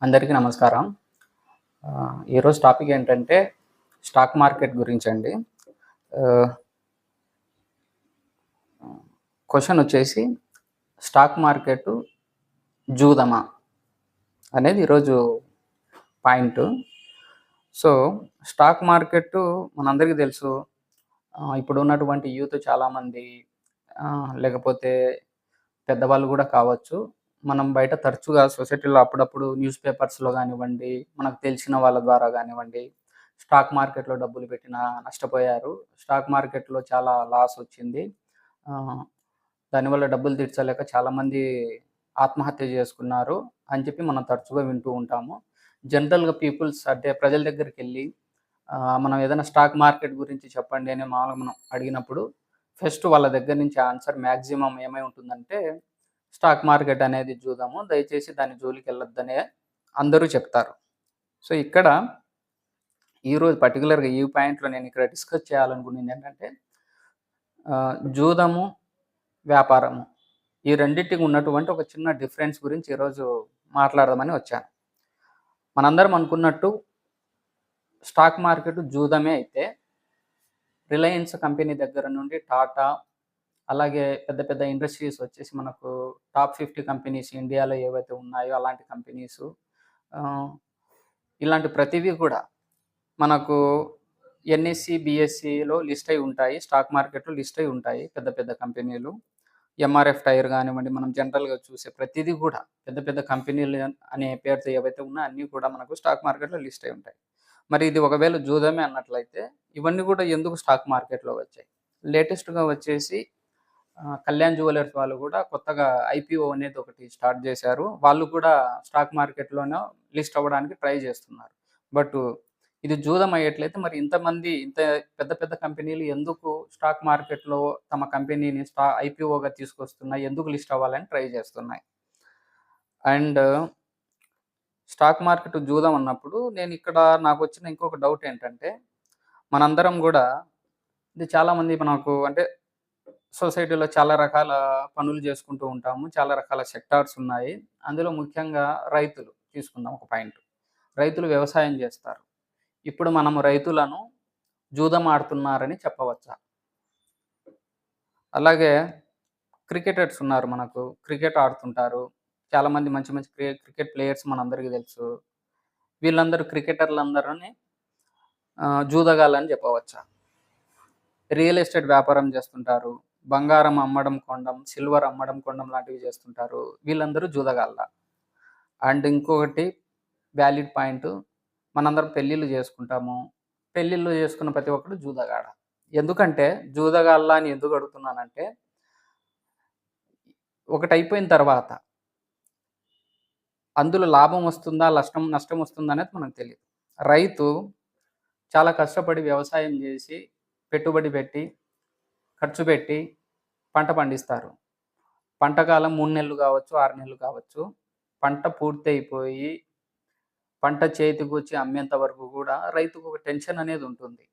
అందరికీ నమస్కారం. ఈరోజు టాపిక్ ఏంటంటే స్టాక్ మార్కెట్ గురించండి. ఆహ్, క్వెషన్ వచ్చేసి స్టాక్ మార్కెటు జూదమా? అనేది ఈరోజు పాయింటు. సో, స్టాక్ మార్కెట్టు మనందరికీ తెలుసు. ఇప్పుడున్నటువంటి యూత్ చాలామంది లేకపోతే పెద్దవాళ్ళు గూడా కావచ్చు. మనం బయట తరచుగా సొసైటీలో అప్పుడప్పుడు న్యూస్ పేపర్స్‌లో గానివ్వండి, మనకు తెలిసిన వాళ్ళ ద్వారా గానివ్వండి, స్టాక్ మార్కెట్‌లో డబ్బులు పెట్టినా నష్టపోయారు. స్టాక్ మార్కెట్‌లో చాలా లాస్ వచ్చింది. ఆహ్, దానివల్ల డబ్బులు తీర్చలేక చాలామంది ఆత్మహత్య చేసుకున్నారు అని చెప్పి మనం తరచుగా వింటూ ఉంటాము. జనరల్‌గా పీపుల్స్ అంటే ప్రజల దగ్గరికెళ్ళి మనం ఏదైనా స్టాక్ మార్కెట్ గురించి చెప్పండి అని మామూలుగా మనం అడిగినప్పుడు ఫస్ట్ వాళ్ళ దగ్గర నుంచి ఆన్సర్ మాక్సిమం ఏమై ఉంటుందంటే, స్టాక్ మార్కెట్ అనేది జూదము. దయచేసి దాని జోలికెళ్ళొద్దనే అందరూ చెప్తారు. సో, ఇక్కడ ఈరోజు పర్టిక్యులర్‌గా ఈ పాయింట్‌లో నేనిక్కడ డిస్కస్ చేయాలనుకునిందేంటంటే, జూదము, వ్యాపారము ఈ రెండిటికి ఉన్నటువంటి ఒక చిన్న డిఫరెన్స్ గురించి ఈరోజు మాట్లాడదామని వచ్చాను. మనందరం అనుకున్నట్టు స్టాక్ మార్కెట్ జూదమే అయితే, రిలయన్స్ కంపెనీ దగ్గర నుండి టాటా, అలాగే పెద్ద పెద్ద ఇండస్ట్రీస్ వచ్చేసి మనకు టాప్ 50 కంపెనీస్ ఇండియాలో ఏవైతే ఉన్నాయో అలాంటి కంపెనీసు ఆహ్, ఇలాంటి ప్రతివి కూడా మనకు ఎన్ఎస్‌సి, బిఎస్‌సిలో లిస్ట్ అయి ఉంటాయి. స్టాక్ మార్కెట్‌లో లిస్ట్ అయి ఉంటాయి పెద్ద పెద్ద కంపెనీలు. ఎంఆర్ఎఫ్ టైర్ గానివ్వండి, మనం జనరల్‌గా చూసే ప్రతీది కూడా పెద్ద పెద్ద కంపెనీలు అనే పేరుతో ఏవైతే ఉన్నాయో అన్నీ కూడా మనకు స్టాక్ మార్కెట్‌లో లిస్ట్ అయి ఉంటాయి. మరి ఇది ఒకవేళ జూదమే అన్నట్లయితే ఇవన్నీ కూడా ఎందుకు స్టాక్ మార్కెట్‌లో వచ్చాయి? లేటెస్ట్‌గా వచ్చేసి కళ్యాణ్ జ్యువెలర్స్ వాళ్ళు గూడా కొత్తగా ఐపీఓ అనేది ఒకటి స్టార్ట్ జేశారు. వాళ్ళు కూడా స్టాక్ మార్కెట్‌లోనో లిస్ట్ అవ్వడానికి ట్రై జేస్తున్నారు. బట్ ఇది జూదం అయ్యేట్లయితే మరి ఇంతమంది ఇంత పెద్ద పెద్ద కంపెనీలు ఎందుకు స్టాక్ మార్కెట్‌లో తమ కంపెనీని ఐపీఓగా తీసుకొస్తున్నాయి? ఎందుకు లిస్ట్ అవ్వాలని ట్రై జేస్తున్నాయి? అండ్ స్టాక్ మార్కెట్ జూదం అన్నప్పుడు నేనిక్కడ నాకొచ్చిన ఇంకొక డౌట్ ఏంటంటే, మనందరం గూడా ఇది చాలామంది మనకు అంటే సొసైటీలో చాలా రకాల పనులు చేసుకుంటూ ఉంటాము. చాలా రకాల సెక్టార్స్ ఉన్నాయి. అందులో ముఖ్యంగా రైతులు తీసుకుందాం ఒక పాయింట్. రైతులు వ్యవసాయం చేస్తారు. ఇప్పుడు మనము రైతులను జూదం ఆడుతున్నారని చెప్పవచ్చా? అలాగే క్రికెటర్స్ ఉన్నారు మనకు. క్రికెట్ ఆడుతుంటారు. చాలామంది మంచి మంచి క్రికెట్ ప్లేయర్స్ మనందరికీ తెలుసు. వీళ్ళందరూ క్రికెటర్లందరూని జూదగాళ్ళని చెప్పవచ్చా? రియల్ ఎస్టేట్ వ్యాపారం చేస్తుంటారు. బంగారం అమ్మడం, కొనడం, సిల్వర్ అమ్మడం, కొనడం లాంటివి చేస్తుంటారు. వీళ్ళందరూ జూదగాళ్ళ. అండ్ ఇంకొకటి వ్యాలిడ్ పాయింటు మనందరం పెళ్ళిళ్ళు చేసుకుంటాము. పెళ్ళిళ్ళు చేసుకున్న ప్రతి ఒక్కడు జూదగాడ. ఎందుకంటే జూదగాళ్ళ అని ఎందుకు అడుగుతున్నానంటే, ఒకటయిపోయిన తర్వాత అందులో లాభం వస్తుందా? నష్టం వస్తుందా? అనేది మనకు తెలీదు. రైతు చాలా కష్టపడి వ్యవసాయం చేసి, పెట్టుబడి పెట్టి, ఖర్చు పెట్టి పంట పండిస్తారు. పంట కాలం 3 నెలలు కావచ్చు, 6 నెలలు కావచ్చు. పంట పూర్తయిపోయి, పంట చేతికొచ్చి అమ్మేంత వరకు గూడా రైతుకు ఒక టెన్షన్ అనేది ఉంటుంది.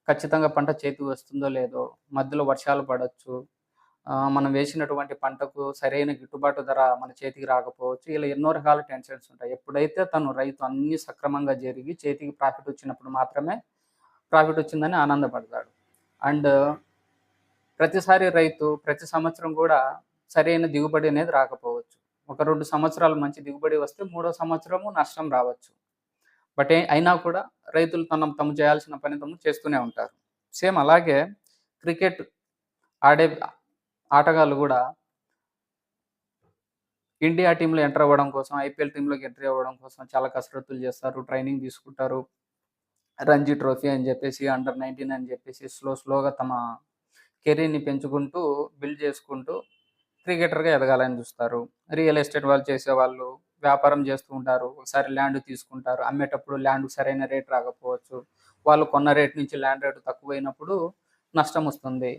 ఖచ్చితంగా పంట చేతికి వస్తుందో లేదో, మధ్యలో వర్షాలు పడొచ్చు. మనం వేసినటువంటి పంటకు సరైన గిట్టుబాటు ధర మన చేతికి రాకపోవచ్చు. ఇలా ఎన్నో రకాల టెన్షన్స్ ఉంటాయి. ఎప్పుడైతే రైతు అన్నీ సక్రమంగా జరిగి చేతికి ప్రాఫిట్ వచ్చినప్పుడు మాత్రమే ప్రాఫిట్ వచ్చిందని ఆనందపడతాడు. అండ్ ప్రతిసారి రైతు ప్రతి సంవత్సరం గూడా సరైన దిగుబడి అనేది రాకపోవచ్చు. ఒక 2 సంవత్సరాలు మంచి దిగుబడి వస్తే, మూడో సంవత్సరము నష్టం రావచ్చు. బట్ అయినా కూడా రైతులు తాము చేయాల్సిన పని చేస్తూనే ఉంటారు. సేమ్ అలాగే క్రికెట్ ఆడే ఆటగాళ్ళు గూడా ఇండియా టీమ్‌లో ఎంటర్ అవ్వడం కోసం, ఐపీఎల్ టీమ్‌లోకి ఎంట్రీ అవ్వడం కోసం చాలా కసరత్తులు చేస్తారు. ట్రైనింగ్ తీసుకుంటారు. రంజీ ట్రోఫీ అని జెప్పేసి, అండర్ 19 అని జెప్పేసి స్లోగా తమ కెరీర్‌ని పెంచుకుంటూ, బిల్డ్ చేసుకుంటూ క్రికెటర్‌గా ఎదగాలని చూస్తారు. రియల్ ఎస్టేట్ వాళ్ళు చేసేవాళ్ళు వ్యాపారం చేస్తూ ఉంటారు. ఒకసారి ల్యాండ్ తీసుకుంటారు. అమ్మేటప్పుడు ల్యాండ్‌కి సరైన రేట్ రాకపోవచ్చు. వాళ్ళు కొన్న రేట్ నుంచి ల్యాండ్ రేట్ తక్కువైనప్పుడు నష్టమొస్తుంది.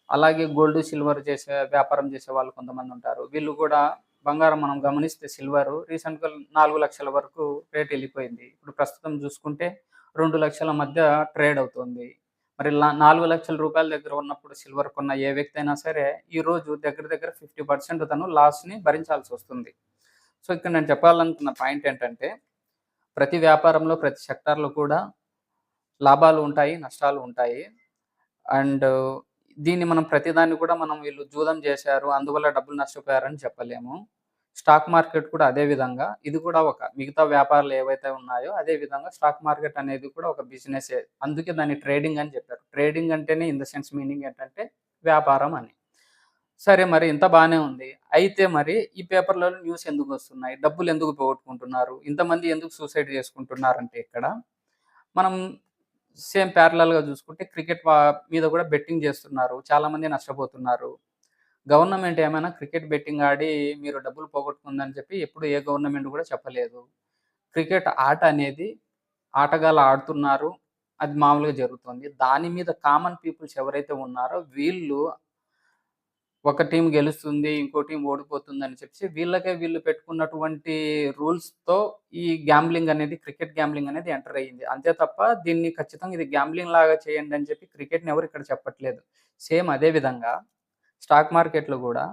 అలాగే గోల్డ్, సిల్వర్ వ్యాపారం చేసేవాళ్ళు కొంతమందుంటారు. వీళ్ళు కూడా బంగారం మనం గమనిస్తే సిల్వరు రీసెంట్‌గా 4,00,000 వరకు రేట్ ఎళ్ళిపోయింది. ఇప్పుడు ప్రస్తుతం చూసుకుంటే 2,00,000 మధ్య ట్రేడ్ అవుతుంది. మరి 4,00,000 రూపాయల దగ్గర ఉన్నప్పుడు సిల్వర్ కొన్న ఏ వ్యక్తి అయినా సరే, ఈరోజు దగ్గర దగ్గర 50% తను లాస్‌ని భరించాల్సొస్తుంది. సో, ఇక్కడ నేను చెప్పాలనుకున్న పాయింట్ ఏంటంటే, ప్రతి వ్యాపారంలో, ప్రతి సెక్టార్‌లో కూడా లాభాలు ఉంటాయి, నష్టాలు ఉంటాయి. అండ్ దీన్ని మనం ప్రతిదాన్ని కూడా మనం వీళ్ళు జూదం చేశారు, అందువల్ల డబ్బులు నష్టపోయారని చెప్పలేము. స్టాక్ మార్కెట్ కూడా అదే విధంగా, ఇది కూడా ఒక మిగతా వ్యాపారాలు ఏవైతే ఉన్నాయో, అదే విధంగా స్టాక్ మార్కెట్ అనేది కూడా ఒక బిజినెసే. అందుకే దాన్ని ట్రేడింగ్ అని చెప్పారు. ట్రేడింగ్ అంటేనే ఇన్ ద సెన్స్ మీనింగ్ ఏంటంటే వ్యాపారం అని. సరే మరి ఇంత బానే ఉంది. అయితే మరి ఈ పేపర్‌లలో న్యూస్ ఎందుకొస్తున్నాయి? డబ్బులెందుకు పోగొట్టుకుంటున్నారు? ఇంతమంది ఎందుకు సూసైడ్ చేసుకుంటున్నారంటే ఇక్కడ, మనం సేమ్ ప్యారలల్‌గా చూసుకుంటే క్రికెట్ మీద కూడా బెట్టింగ్ చేస్తున్నారు. చాలామంది నష్టపోతున్నారు. గవర్నమెంట్ ఏమైనా క్రికెట్ బెట్టింగ్ ఆడి మీరు డబ్బులు పోగొట్టుకుందని చెప్పి ఎప్పుడు ఏ గవర్నమెంట్ కూడా చెప్పలేదు. క్రికెట్ ఆట అనేది ఆటగాళ్ళు ఆడుతున్నారు. అది మామూలుగా జరుగుతుంది. దాని మీద కామన్ పీపుల్స్ ఎవరైతే ఉన్నారో వీళ్ళు ఒక టీమ్ గెలుస్తుంది, ఇంకో టీమ్ ఓడిపోతుందని చెప్పేసి వీళ్ళకే వీళ్ళు పెట్టుకున్నటువంటి రూల్స్‌తో ఈ గ్యాంబ్లింగ్ అనేది క్రికెట్ గ్యాంబ్లింగ్ అనేది ఎంటర్ అయ్యింది. అంతే తప్ప దీన్ని ఖచ్చితంగా ఇది గ్యాంబ్లింగ్ లాగా చేయండి అని చెప్పి క్రికెట్‌ని ఎవరు ఇక్కడ చెప్పట్లేదు. సేమ్ అదే విధంగా స్టాక్ మార్కెట్‌లో గూడా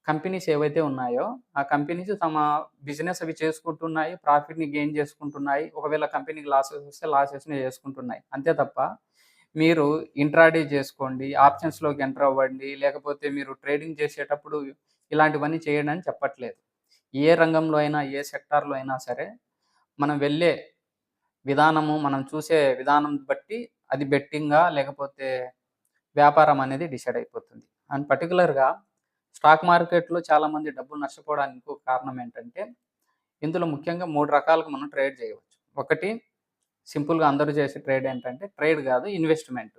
కంపెనీస్ ఏవైతే ఉన్నాయో, ఆ కంపెనీస్ తమ బిజినెస్ అవి చేసుకుంటున్నాయి. ప్రాఫిట్‌ని గెయిన్ చేసుకుంటున్నాయి. ఒకవేళ కంపెనీకి లాసెస్ వస్తే లాసెస్‌ని చేసుకుంటున్నాయి. అంతే తప్ప మీరు ఇంట్రాడే చేసుకోండి, ఆప్షన్స్‌లోకి ఎంటర్ అవ్వండి, లేకపోతే మీరు ట్రేడింగ్ చేసేటప్పుడు ఇలాంటివన్నీ చేయండి అని చెప్పట్లేదు. ఏ రంగంలో అయినా, ఏ సెక్టార్‌లో అయినా సరే, మనం వెళ్ళే విధానము, మనం చూసే విధానం బట్టి అది బెట్టింగా లేకపోతే వ్యాపారం అనేది డిసైడ్ అయిపోతుంది. అండ్ పర్టిక్యులర్‌గా స్టాక్ మార్కెట్‌లో చాలామంది డబ్బులు నష్టపోవడానికి ఇంకొక కారణం ఏంటంటే, ఇందులో ముఖ్యంగా 3 రకాలుగా మనం ట్రేడ్ చేయవచ్చు. ఒకటి సింపుల్‌గా అందరూ చేసే ట్రేడ్ ఏంటంటే, ట్రేడ్ కాదు ఇన్వెస్ట్‌మెంట్.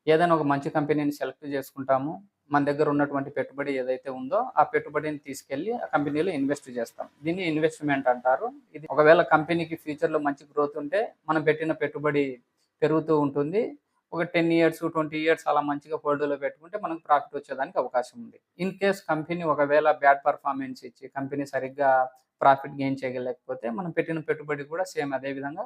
ఏదైనా ఒక మంచి కంపెనీని సెలెక్ట్ చేసుకుంటాము. మన దగ్గర ఉన్నటువంటి పెట్టుబడి ఏదైతే ఉందో, ఆ పెట్టుబడిని తీసుకెళ్ళి ఆ కంపెనీలో ఇన్వెస్ట్ చేస్తాం. దీన్ని ఇన్వెస్ట్‌మెంట్ అంటారు. ఇది ఒకవేళ కంపెనీకి ఫ్యూచర్‌లో మంచి గ్రోత్ ఉంటే, మనం పెట్టిన పెట్టుబడి పెరుగుతూ ఉంటుంది. ఒక 10 ఇయర్స్, 20 ఇయర్స్ అలా మంచిగా హోల్డ్‌లో పెట్టుకుంటే మనకు ప్రాఫిట్ వచ్చేదానికి అవకాశం ఉంది. ఇన్ కేస్ కంపెనీ ఒకవేళ బ్యాడ్ పెర్ఫార్మన్స్ ఇచ్చి, కంపెనీ సరిగ్గా ప్రాఫిట్ గెయిన్ చేయలేకపోతే, మనం పెట్టిన పెట్టుబడి కూడా సేమ్ అదే విధంగా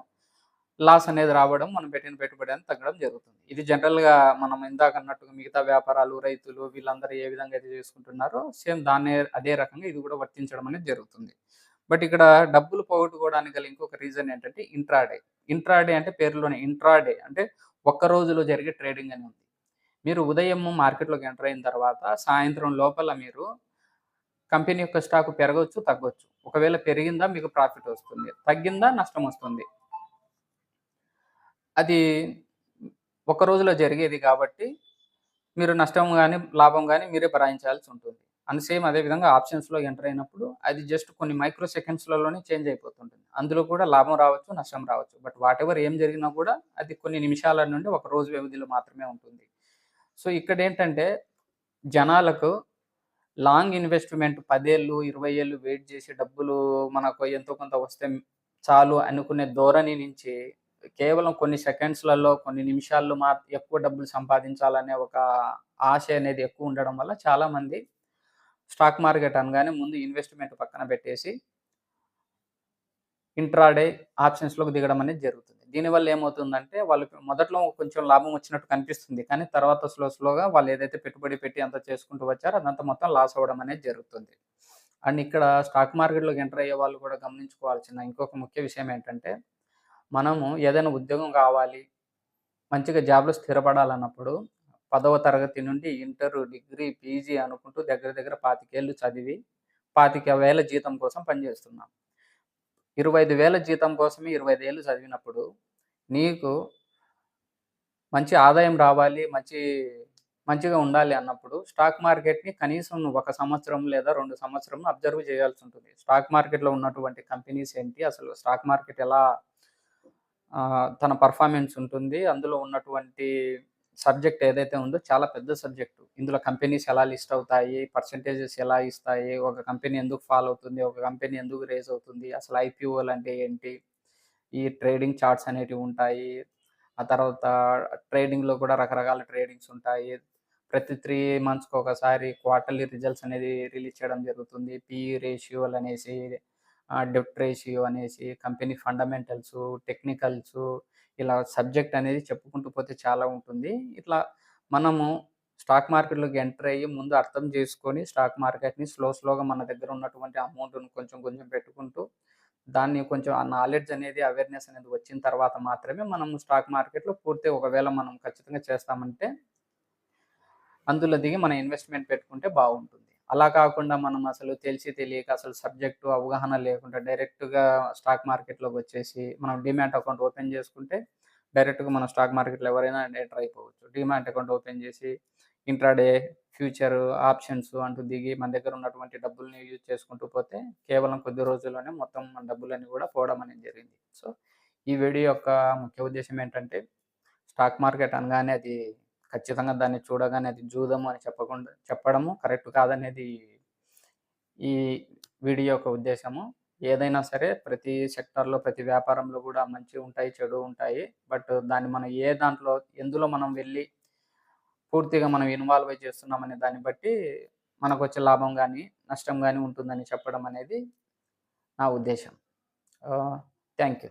లాస్ అనేది రావడం, మనం పెట్టిన పెట్టుబడి అనేది తగ్గడం జరుగుతుంది. ఇది జనరల్‌గా మనం ఇందాక అన్నట్టుగా మిగతా వ్యాపారాలు, రైతులు వీళ్ళందరూ ఏ విధంగా అయితే చేసుకుంటున్నారో సేమ్ దాన్నే అదే రకంగా ఇది కూడా వర్తించడం అనేది జరుగుతుంది. బట్ ఇక్కడ డబ్బులు పోగొట్టుకోవడానికి గల ఇంకొక రీజన్ ఏంటంటే ఇంట్రాడే. ఇంట్రాడే అంటే పేరులోనే ఇంట్రాడే అంటే ఒక్క రోజులో జరిగే ట్రేడింగ్ అని ఉంది. మీరు ఉదయం మార్కెట్‌లోకి ఎంటర్ అయిన తర్వాత సాయంత్రం లోపల మీరు కంపెనీ యొక్క స్టాక్ పెరగొచ్చు, తగ్గొచ్చు. ఒకవేళ పెరిగిందా మీకు ప్రాఫిట్ వస్తుంది. తగ్గిందా నష్టం వస్తుంది. అది ఒక రోజులో జరిగేది కాబట్టి, మీరు నష్టం గాని, లాభం గాని మీరే భరాయించాల్సి ఉంటుంది. అండ్ సేమ్ అదే విధంగా ఆప్షన్స్‌లో ఎంటర్ అయినప్పుడు అది జస్ట్ కొన్ని మైక్రో సెకండ్స్‌లలోనే చేంజ్ అయిపోతుంటుంది. అందులో కూడా లాభం రావచ్చు, నష్టం రావచ్చు. బట్ వాటెవర్ ఏం జరిగినా కూడా అది కొన్ని నిమిషాల నుండి ఒక రోజు వ్యవధిలో మాత్రమే ఉంటుంది. సో, ఇక్కడేంటంటే జనాలకు లాంగ్ ఇన్వెస్ట్‌మెంట్ 10 ఏళ్ళు, 20 ఏళ్ళు వెయిట్ చేసి డబ్బులు మనకు ఎంతో కొంత వస్తే చాలు అనుకునే ధోరణి నుంచి కేవలం కొన్ని సెకండ్స్‌లలో, కొన్ని నిమిషాల్లో ఎక్కువ డబ్బులు సంపాదించాలనే ఒక ఆశ అనేది ఎక్కువ ఉండడం వల్ల చాలామంది స్టాక్ మార్కెట్ అనగానే ముందు ఇన్వెస్ట్‌మెంట్ పక్కన పెట్టేసి ఇంట్రాడే ఆప్షన్స్‌లోకి దిగడం అనేది జరుగుతుంది. దీనివల్ల ఏమవుతుందంటే వాళ్ళకి మొదట్లో కొంచెం లాభం వచ్చినట్టు కనిపిస్తుంది. కానీ తర్వాత స్లోగా వాళ్ళు ఏదైతే పెట్టుబడి పెట్టి అంతా చేసుకుంటూ వచ్చారో అదంతా మొత్తం లాస్ అవ్వడం అనేది జరుగుతుంది. అండ్ ఇక్కడ స్టాక్ మార్కెట్‌లోకి ఎంటర్ అయ్యే వాళ్ళు కూడా గమనించుకోవాల్సిన ఇంకొక ముఖ్య విషయం ఏంటంటే, మనము ఏదైనా ఉద్యోగం కావాలి, మంచిగా జాబ్‌లో స్థిరపడాలన్నప్పుడు 10వ తరగతి నుండి ఇంటర్, డిగ్రీ, పీజీ అనుకుంటూ దగ్గర దగ్గర 25 ఏళ్ళు చదివి 25,000 జీతం కోసం పనిచేస్తున్నాం. 25,000 జీతం కోసమే 25 ఏళ్ళు చదివినప్పుడు, నీకు మంచి ఆదాయం రావాలి, మంచిగా ఉండాలి అన్నప్పుడు స్టాక్ మార్కెట్‌ని కనీసం నువ్వు 1 సంవత్సరం లేదా 2 సంవత్సరం అబ్జర్వ్ చేయాల్సుంటుంది. స్టాక్ మార్కెట్‌లో ఉన్నటువంటి కంపెనీస్ ఏంటి? అసలు స్టాక్ మార్కెట్ ఎలా తన పెర్ఫార్మన్స్ ఉంటుంది. అందులో ఉన్నటువంటి సబ్జెక్ట్ ఏదైతే ఉందో చాలా పెద్ద సబ్జెక్టు. ఇందులో కంపెనీస్ ఎలా లిస్ట్ అవుతాయి? పర్సెంటేజెస్ ఎలా ఇస్తాయి? ఒక కంపెనీ ఎందుకు ఫాల్ అవుతుంది? ఒక కంపెనీ ఎందుకు రైజ్ అవుతుంది? అసలు ఐపీఓలు అంటే ఏంటి? ఈ ట్రేడింగ్ చార్ట్స్ అనేటివి ఉంటాయి. ఆ తర్వాత ట్రేడింగ్‌లో కూడా రకరకాల ట్రేడింగ్స్ ఉంటాయి. ప్రతి 3 మంత్స్‌కి ఒకసారి క్వార్టర్లీ రిజల్ట్స్ అనేది రిలీజ్ చేయడం జరుగుతుంది. పీఈ రేషియోలనేసి, డెబ్ట్ రేషియో అనేసి, కంపెనీ ఫండమెంటల్సు, టెక్నికల్సు ఇలా సబ్జెక్ట్ అనేది చెప్పుకుంటూ పోతే చాలా ఉంటుంది. ఇట్లా మనము స్టాక్ మార్కెట్‌లోకి ఎంటర్ అయ్యి ముందు అర్థం చేసుకొని స్టాక్ మార్కెట్‌ని స్లోగా మన దగ్గర ఉన్నటువంటి అమౌంట్‌ని కొంచెం కొంచెం పెట్టుకుంటూ దాన్ని కొంచెం ఆ నాలెడ్జ్ అనేది, అవేర్‌నెస్ అనేది వచ్చిన తర్వాత మాత్రమే మనం స్టాక్ మార్కెట్‌లో పూర్తిగా ఒకవేళ మనం ఖచ్చితంగా చేస్తామంటే అందులో దిగి మనం ఇన్వెస్ట్‌మెంట్ పెట్టుకుంటే బావుంటుంది. అలా కాకుండా మనం అసలు తెలిసి తెలియక అసలు సబ్జెక్టు అవగాహన లేకుండా డైరెక్ట్‌గా స్టాక్ మార్కెట్‌లోకొచ్చేసి మనం డీమ్యాట్ అకౌంట్ ఓపెన్ చేసుకుంటే డైరెక్ట్‌గా మనం స్టాక్ మార్కెట్‌లో ఎవరైనా ఎంటర్ అయిపోవచ్చు. డీమ్యాట్ అకౌంట్ ఓపెన్ చేసి ఇంట్రాడే, ఫ్యూచర్, ఆప్షన్స్ అంటూ దిగి మన దగ్గర ఉన్నటువంటి డబ్బుల్ని యూజ్ చేసుకుంటూ పోతే కేవలం కొద్ది రోజుల్లోనే మొత్తం మన డబ్బులన్నీ కూడా పోవడం అనేది జరిగింది. సో, ఈ వీడియో యొక్క ముఖ్య ఉద్దేశ్యం ఏంటంటే స్టాక్ మార్కెట్ అనగానే అది ఖచ్చితంగా దాన్ని చూడగానే అది జూదము అని చెప్పడము కరెక్ట్ కాదనేది ఈ వీడియో యొక్క ఉద్దేశ్యము. ఏదైనా సరే ప్రతి సెక్టార్‌లో, ప్రతి వ్యాపారంలో గూడా మంచి ఉంటాయి, చెడు ఉంటాయి. బట్ దాన్ని మనం ఎందులో మనం వెళ్లి పూర్తిగా మనం ఇన్వాల్వ్ అయ్యి చేస్తున్నామనే దాన్ని బట్టి మనకొచ్చే లాభం గాని, నష్టం గాని ఉంటుందని చెప్పడం అనేది నా ఉద్దేశ్యం. Thank you.